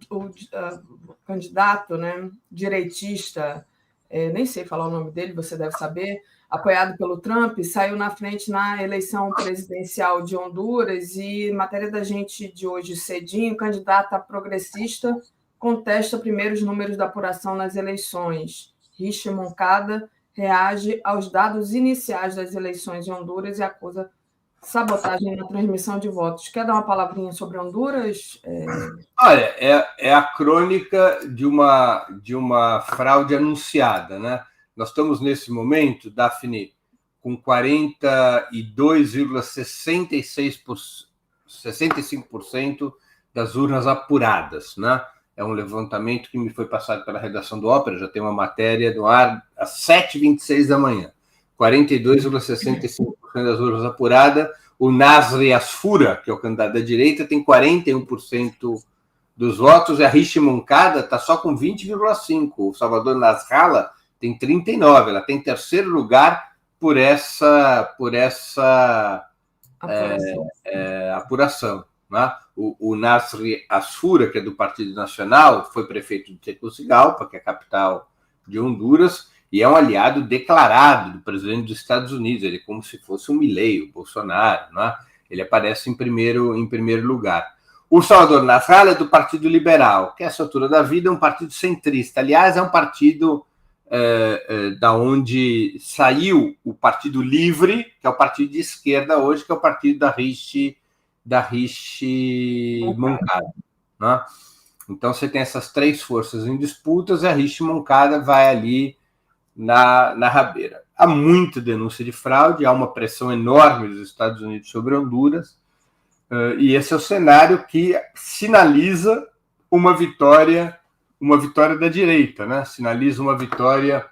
o candidato, né, direitista, nem sei falar o nome dele, você deve saber, apoiado pelo Trump, saiu na frente na eleição presidencial de Honduras e, matéria da gente de hoje cedinho, candidata progressista contesta primeiros números da apuração nas eleições. Rishi Moncada reage aos dados iniciais das eleições em Honduras e acusa sabotagem na transmissão de votos. Quer dar uma palavrinha sobre Honduras? Olha, é a crônica de uma fraude anunciada, né? Nós estamos, nesse momento, Daphne, com 65% das urnas apuradas, né? É um levantamento que me foi passado pela redação do Ópera, já tem uma matéria no ar às 7h26 da manhã. 42,65% das urnas apuradas. O Nasri Asfura, que é o candidato da direita, tem 41% dos votos, e a Rishi Moncada está só com 20,5%. O Salvador Nasrallah tem 39%. Ela tem terceiro lugar por essa apuração. Né? O Nasri Asfura, que é do Partido Nacional, foi prefeito de Tegucigalpa, que é a capital de Honduras, e é um aliado declarado do presidente dos Estados Unidos. Ele é como se fosse um Milei, o Bolsonaro. Né? Ele aparece em primeiro lugar. O Salvador Nasrallah é do Partido Liberal, que a essa altura da vida é um partido centrista. Aliás, é um partido da onde saiu o Partido Livre, que é o partido de esquerda hoje, que é o partido da Rishi-Moncada. Né? Então, você tem essas três forças em disputas e a Rishi-Moncada vai ali na rabeira. Há muita denúncia de fraude, há uma pressão enorme dos Estados Unidos sobre Honduras, e esse é o cenário que sinaliza uma vitória da direita, né? Sinaliza uma vitória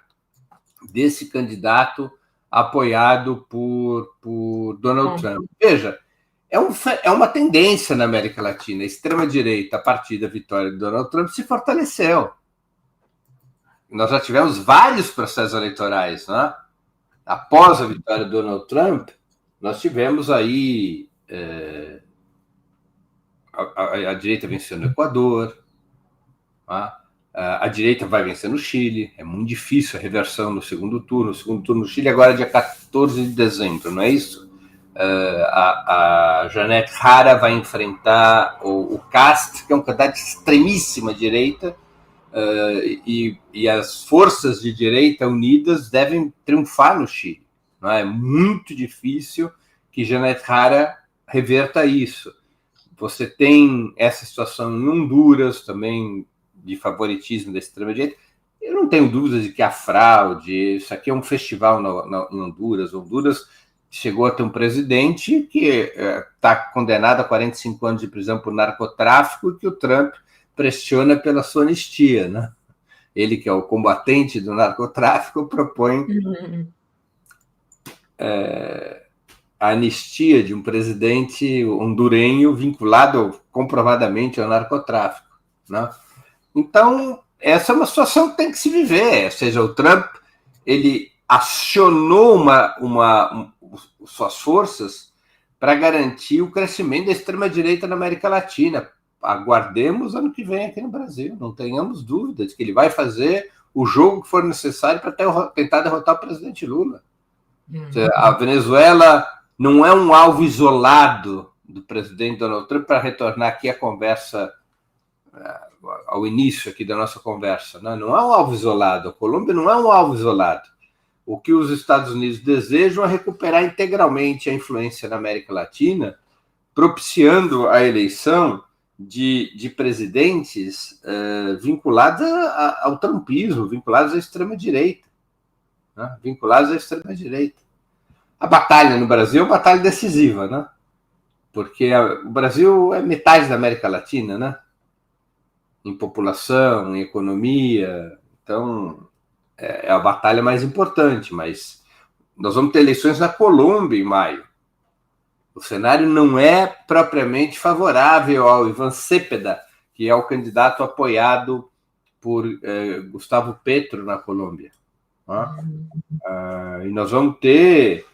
desse candidato apoiado por Donald Trump. Veja, é uma tendência na América Latina. A extrema-direita, a partir da vitória de Donald Trump, se fortaleceu. Nós já tivemos vários processos eleitorais, né? Após a vitória de Donald Trump, nós tivemos aí a direita venceu no Equador, tá? A direita vai vencer no Chile, é muito difícil a reversão no segundo turno. O segundo turno no Chile agora é dia 14 de dezembro, não é isso? A Janet Jara vai enfrentar o Cast, que é um candidato de extremíssima direita, e as forças de direita unidas devem triunfar no Chile. Não é? É muito difícil que Janet Jara reverta isso. Você tem essa situação em Honduras, também de favoritismo da extrema-direita. Eu não tenho dúvidas de que há fraude. Isso aqui é um festival em Honduras. Honduras chegou a ter um presidente que está condenado a 45 anos de prisão por narcotráfico e que o Trump pressiona pela sua anistia, né? Ele, que é o combatente do narcotráfico, propõe a anistia de um presidente hondurenho vinculado comprovadamente ao narcotráfico, né? Então, essa é uma situação que tem que se viver. Ou seja, o Trump ele acionou suas forças para garantir o crescimento da extrema-direita na América Latina. Aguardemos ano que vem aqui no Brasil, não tenhamos dúvidas que ele vai fazer o jogo que for necessário para tentar derrotar o presidente Lula. A Venezuela não é um alvo isolado do presidente Donald Trump, para retornar aqui a conversa, ao início aqui da nossa conversa. Não é um alvo isolado, a Colômbia não é um alvo isolado. O que os Estados Unidos desejam é recuperar integralmente a influência na América Latina, propiciando a eleição de presidentes vinculados ao trumpismo, vinculados à extrema-direita. Né? Vinculados à extrema-direita. A batalha no Brasil é uma batalha decisiva, né? Porque o Brasil é metade da América Latina, né? Em população, em economia. Então, é a batalha mais importante, mas nós vamos ter eleições na Colômbia em maio. O cenário não é propriamente favorável ao Ivan Cepeda, que é o candidato apoiado por Gustavo Petro na Colômbia. E nós vamos ter...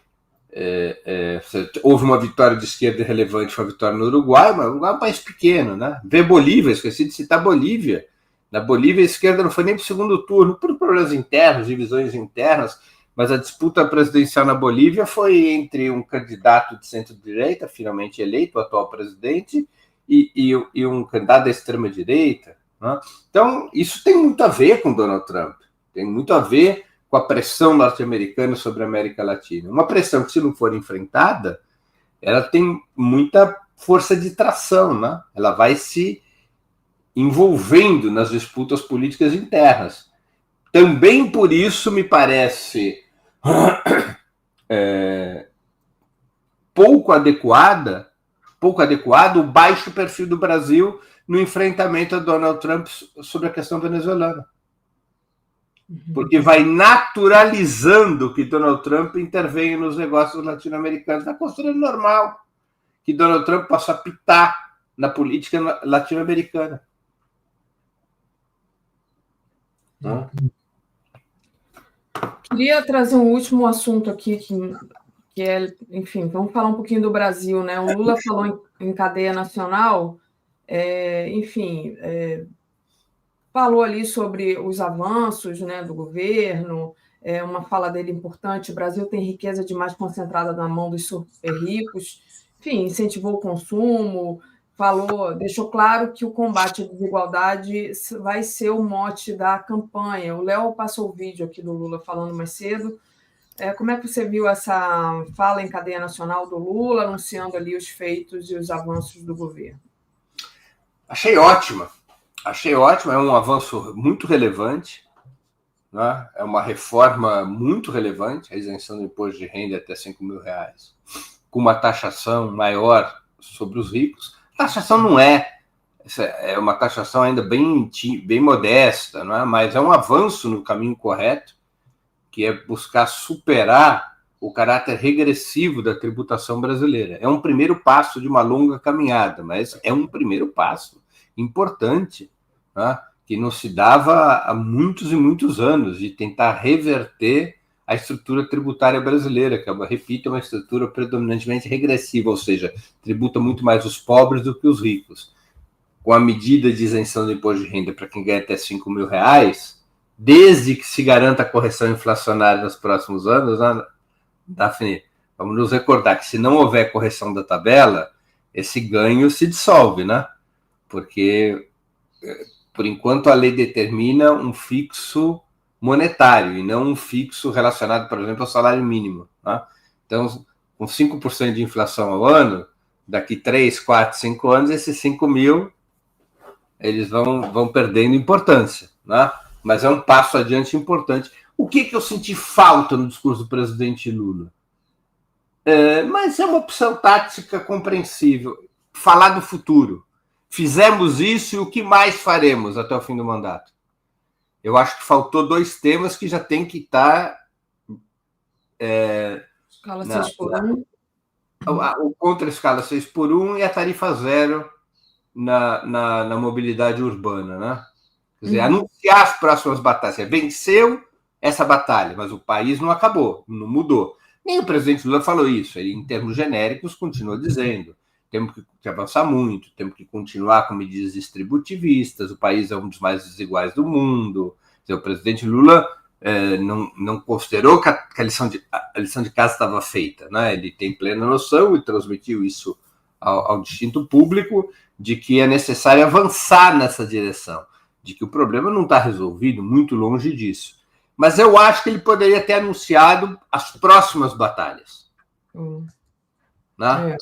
houve uma vitória de esquerda relevante, foi a vitória no Uruguai, mas o Uruguai é um país pequeno, né? Vê Bolívia, esqueci de citar Bolívia. Na Bolívia, a esquerda não foi nem para o segundo turno, por problemas internos, divisões internas, mas a disputa presidencial na Bolívia foi entre um candidato de centro-direita, finalmente eleito, o atual presidente, e um candidato da extrema-direita. Né? Então, isso tem muito a ver com Donald Trump, tem muito a ver com a pressão norte-americana sobre a América Latina. Uma pressão que, se não for enfrentada, ela tem muita força de tração, né? Ela vai se envolvendo nas disputas políticas internas. Também por isso me parece pouco adequado o baixo perfil do Brasil no enfrentamento a Donald Trump sobre a questão venezuelana. Porque vai naturalizando que Donald Trump intervenha nos negócios latino-americanos. Está considerando normal que Donald Trump possa apitar na política latino-americana. Queria trazer um último assunto aqui, que é, enfim, vamos falar um pouquinho do Brasil, né? O Lula falou em cadeia nacional, falou ali sobre os avanços, né, do governo, uma fala dele importante: o Brasil tem riqueza demais concentrada na mão dos super ricos, enfim, incentivou o consumo, deixou claro que o combate à desigualdade vai ser o mote da campanha. O Léo passou o vídeo aqui do Lula falando mais cedo. Como é que você viu essa fala em cadeia nacional do Lula, anunciando ali os feitos e os avanços do governo? Achei ótima. É um avanço muito relevante, né? É uma reforma muito relevante, a isenção do imposto de renda até R$5.000, com uma taxação maior sobre os ricos. A taxação não é uma taxação ainda bem modesta, não é? Mas é um avanço no caminho correto, que é buscar superar o caráter regressivo da tributação brasileira. É um primeiro passo de uma longa caminhada, mas é um primeiro passo importante, né, que não se dava há muitos e muitos anos, de tentar reverter a estrutura tributária brasileira, que, repito, é uma estrutura predominantemente regressiva, ou seja, tributa muito mais os pobres do que os ricos. Com a medida de isenção do imposto de renda para quem ganha até R$5.000, desde que se garanta a correção inflacionária nos próximos anos, né, Daphne, vamos nos recordar que se não houver correção da tabela, esse ganho se dissolve, né? Porque, por enquanto, a lei determina um fixo monetário e não um fixo relacionado, por exemplo, ao salário mínimo. Né? Então, com 5% de inflação ao ano, daqui 3, 4, 5 anos, esses 5.000 eles vão perdendo importância, né? Mas é um passo adiante importante. O que eu senti falta no discurso do presidente Lula? Mas é uma opção tática compreensível. Falar do futuro. Fizemos isso e o que mais faremos até o fim do mandato? Eu acho que faltou 2 temas que já tem que estar... Escala 6x1. O contra a escala 6x1 e a tarifa zero na mobilidade urbana, né? Quer dizer, anunciar as próximas batalhas. Você venceu essa batalha, mas o país não acabou, não mudou. Nem o presidente Lula falou isso. Ele, em termos genéricos, continua dizendo: temos que avançar muito, temos que continuar com medidas distributivistas, o país é um dos mais desiguais do mundo. Quer dizer, o presidente Lula não considerou que a lição de casa estava feita, né? Ele tem plena noção e transmitiu isso ao distinto público de que é necessário avançar nessa direção, de que o problema não está resolvido, muito longe disso. Mas eu acho que ele poderia ter anunciado as próximas batalhas. Né?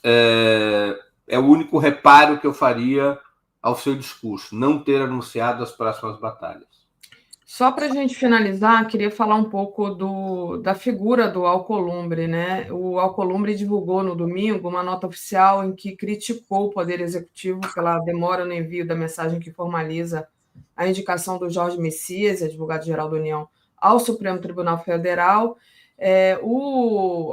É o único reparo que eu faria ao seu discurso, não ter anunciado as próximas batalhas. Só para a gente finalizar, queria falar um pouco da figura do Alcolumbre, né? O Alcolumbre divulgou no domingo uma nota oficial em que criticou o Poder Executivo pela demora no envio da mensagem que formaliza a indicação do Jorge Messias, advogado-geral da União, ao Supremo Tribunal Federal.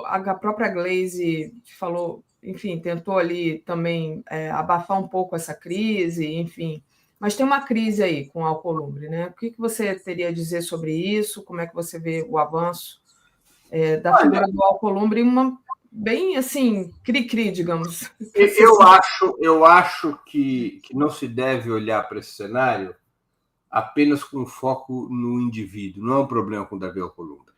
A própria Glaze falou, enfim, tentou ali também abafar um pouco essa crise, enfim. Mas tem uma crise aí com o Alcolumbre, né? O que você teria a dizer sobre isso? Como é que você vê o avanço da figura do Alcolumbre? Bem, assim, cri-cri, digamos. Eu acho que não se deve olhar para esse cenário apenas com foco no indivíduo. Não é um problema com o Davi Alcolumbre.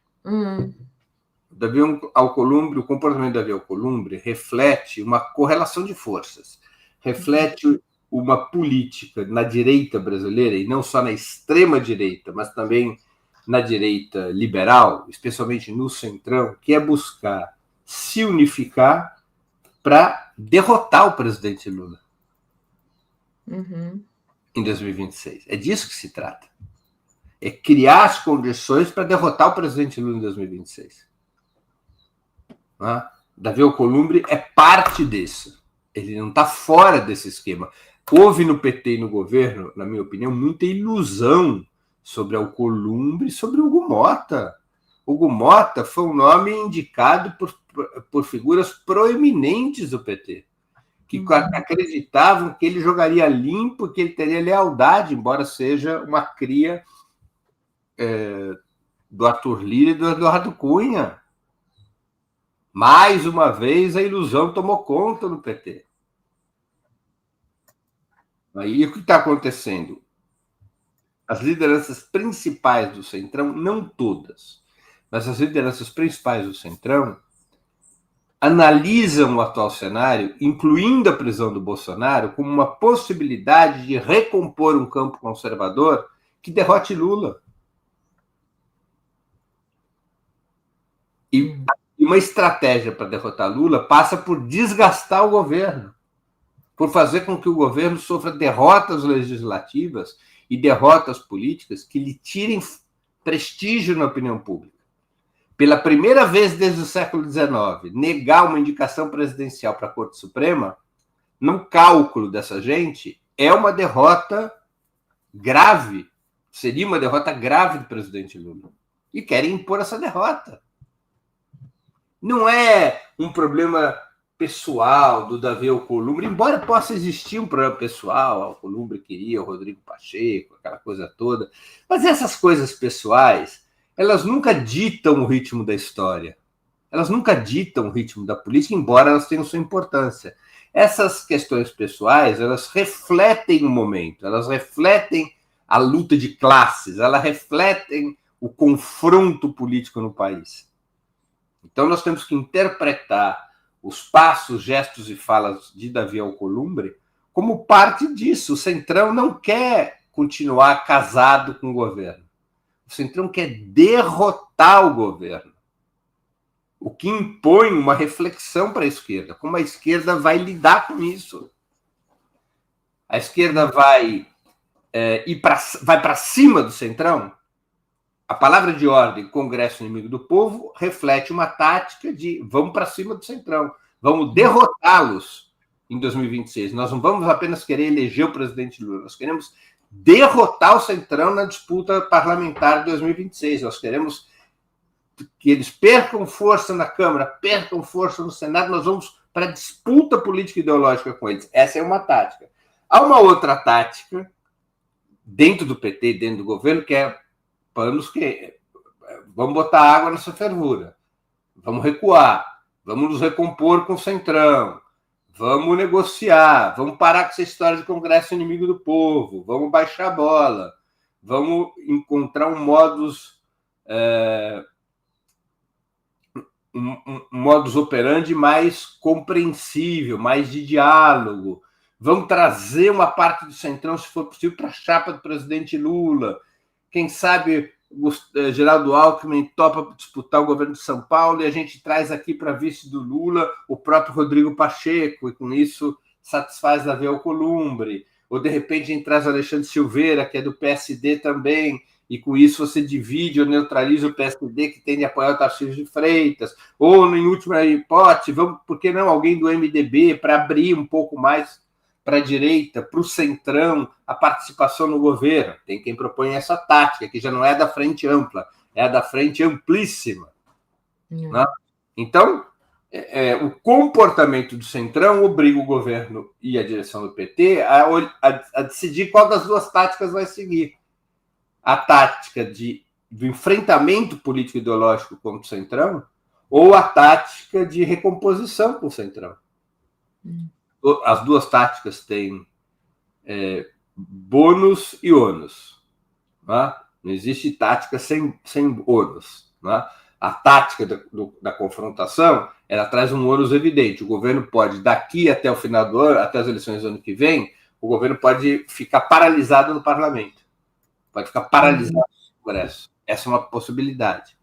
O comportamento do Davi Alcolumbre reflete uma correlação de forças, reflete uma política na direita brasileira, e não só na extrema-direita, mas também na direita liberal, especialmente no centrão, que é buscar se unificar para derrotar o presidente Lula em 2026. É disso que se trata. É criar as condições para derrotar o presidente Lula em 2026. Davi Alcolumbre é parte disso. Ele não está fora desse esquema. Houve no PT e no governo, na minha opinião, muita ilusão sobre Alcolumbre e sobre Hugo Mota. Hugo Mota foi um nome indicado por figuras proeminentes do PT, que acreditavam que ele jogaria limpo, que ele teria lealdade, embora seja uma cria do Arthur Lira e do Eduardo Cunha. Mais uma vez, a ilusão tomou conta do PT. Aí o que está acontecendo? As lideranças principais do Centrão, não todas, mas as lideranças principais do Centrão analisam o atual cenário, incluindo a prisão do Bolsonaro, como uma possibilidade de recompor um campo conservador que derrote Lula. E uma estratégia para derrotar Lula passa por desgastar o governo, por fazer com que o governo sofra derrotas legislativas e derrotas políticas que lhe tirem prestígio na opinião pública. Pela primeira vez desde o século XIX, negar uma indicação presidencial para a Corte Suprema, no cálculo dessa gente, é uma derrota grave. Seria uma derrota grave do presidente Lula. E querem impor essa derrota. Não é um problema pessoal do Davi Alcolumbre, embora possa existir um problema pessoal, Alcolumbre queria o Rodrigo Pacheco, aquela coisa toda, mas essas coisas pessoais, elas nunca ditam o ritmo da história, elas nunca ditam o ritmo da política, embora elas tenham sua importância. Essas questões pessoais, elas refletem o momento, elas refletem a luta de classes, elas refletem o confronto político no país. Então, nós temos que interpretar os passos, gestos e falas de Davi Alcolumbre como parte disso. O Centrão não quer continuar casado com o governo. O Centrão quer derrotar o governo. O que impõe uma reflexão para a esquerda. Como a esquerda vai lidar com isso? A esquerda vai para cima do Centrão? A palavra de ordem, Congresso Inimigo do Povo, reflete uma tática de vamos para cima do Centrão, vamos derrotá-los em 2026. Nós não vamos apenas querer eleger o presidente Lula, nós queremos derrotar o Centrão na disputa parlamentar de 2026. Nós queremos que eles percam força na Câmara, percam força no Senado, nós vamos para a disputa política ideológica com eles. Essa é uma tática. Há uma outra tática dentro do PT, dentro do governo, que é panos que vamos botar água nessa fervura, vamos recuar, vamos nos recompor com o Centrão, vamos negociar, vamos parar com essa história de Congresso Inimigo do Povo, vamos baixar a bola, vamos encontrar um modus operandi mais compreensível, mais de diálogo, vamos trazer uma parte do Centrão, se for possível, para a chapa do presidente Lula. Quem sabe o Geraldo Alckmin topa disputar o governo de São Paulo e a gente traz aqui para vice do Lula o próprio Rodrigo Pacheco, e com isso satisfaz Davi Alcolumbre. Ou, de repente, a gente traz o Alexandre Silveira, que é do PSD também, e com isso você divide ou neutraliza o PSD, que tem de apoiar o Tarcísio de Freitas. Ou, em última hipótese, vamos, por que não alguém do MDB para abrir um pouco mais para a direita, para o Centrão, a participação no governo. Tem quem propõe essa tática, que já não é da frente ampla, é a da frente amplíssima. Né? Então, o comportamento do Centrão obriga o governo e a direção do PT a decidir qual das duas táticas vai seguir. A tática do enfrentamento político-ideológico contra o Centrão ou a tática de recomposição com o Centrão. As duas táticas têm bônus e ônus. Né? Não existe tática sem ônus. Né? A tática da confrontação, ela traz um ônus evidente. O governo pode, daqui até o final do ano, até as eleições do ano que vem, o governo pode ficar paralisado no parlamento. Pode ficar paralisado no Congresso. Essa é uma possibilidade.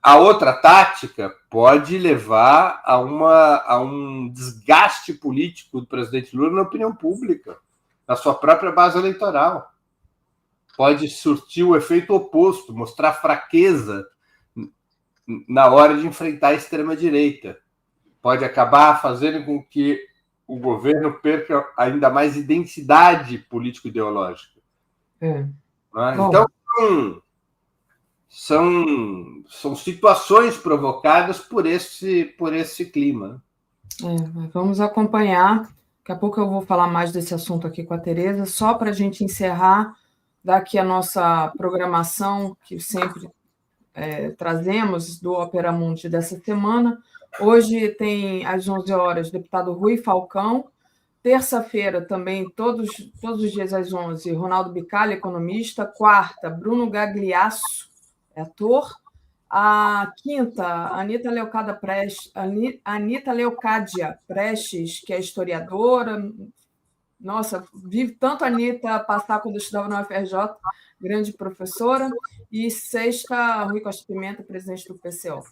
A outra tática pode levar a um desgaste político do presidente Lula na opinião pública, na sua própria base eleitoral. Pode surtir o efeito oposto, mostrar fraqueza na hora de enfrentar a extrema-direita. Pode acabar fazendo com que o governo perca ainda mais identidade político-ideológica. Então, são situações provocadas por esse clima. Vamos acompanhar. Daqui a pouco eu vou falar mais desse assunto aqui com a Tereza, só para a gente encerrar daqui a nossa programação, que sempre trazemos do Opera Mundi dessa semana. Hoje tem, às 11 horas, o deputado Rui Falcão. Terça-feira, também, todos os dias às 11, Ronaldo Bicalho, economista. Quarta, Bruno Gagliasso, ator. A quinta, Anita Leocádia Prestes, que é historiadora. Nossa, vi tanto a Anita passar quando eu estudava na UFRJ, grande professora. E sexta, Rui Costa Pimenta, presidente do PCO.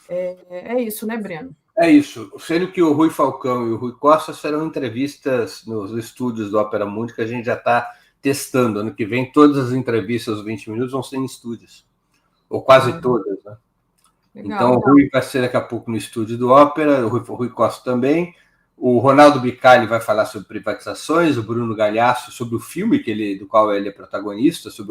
É isso, né, Breno? É isso. Sendo que o Rui Falcão e o Rui Costa serão entrevistas nos estúdios do Ópera Mundi, que a gente já está testando. Ano que vem, todas as entrevistas, os 20 minutos, vão ser em estúdios. Ou quase todas, né? Legal. Então, o Rui vai ser daqui a pouco no estúdio do Ópera, o Rui Costa também. O Ronaldo Bicalli vai falar sobre privatizações, o Bruno Galhaço sobre o filme do qual ele é protagonista, sobre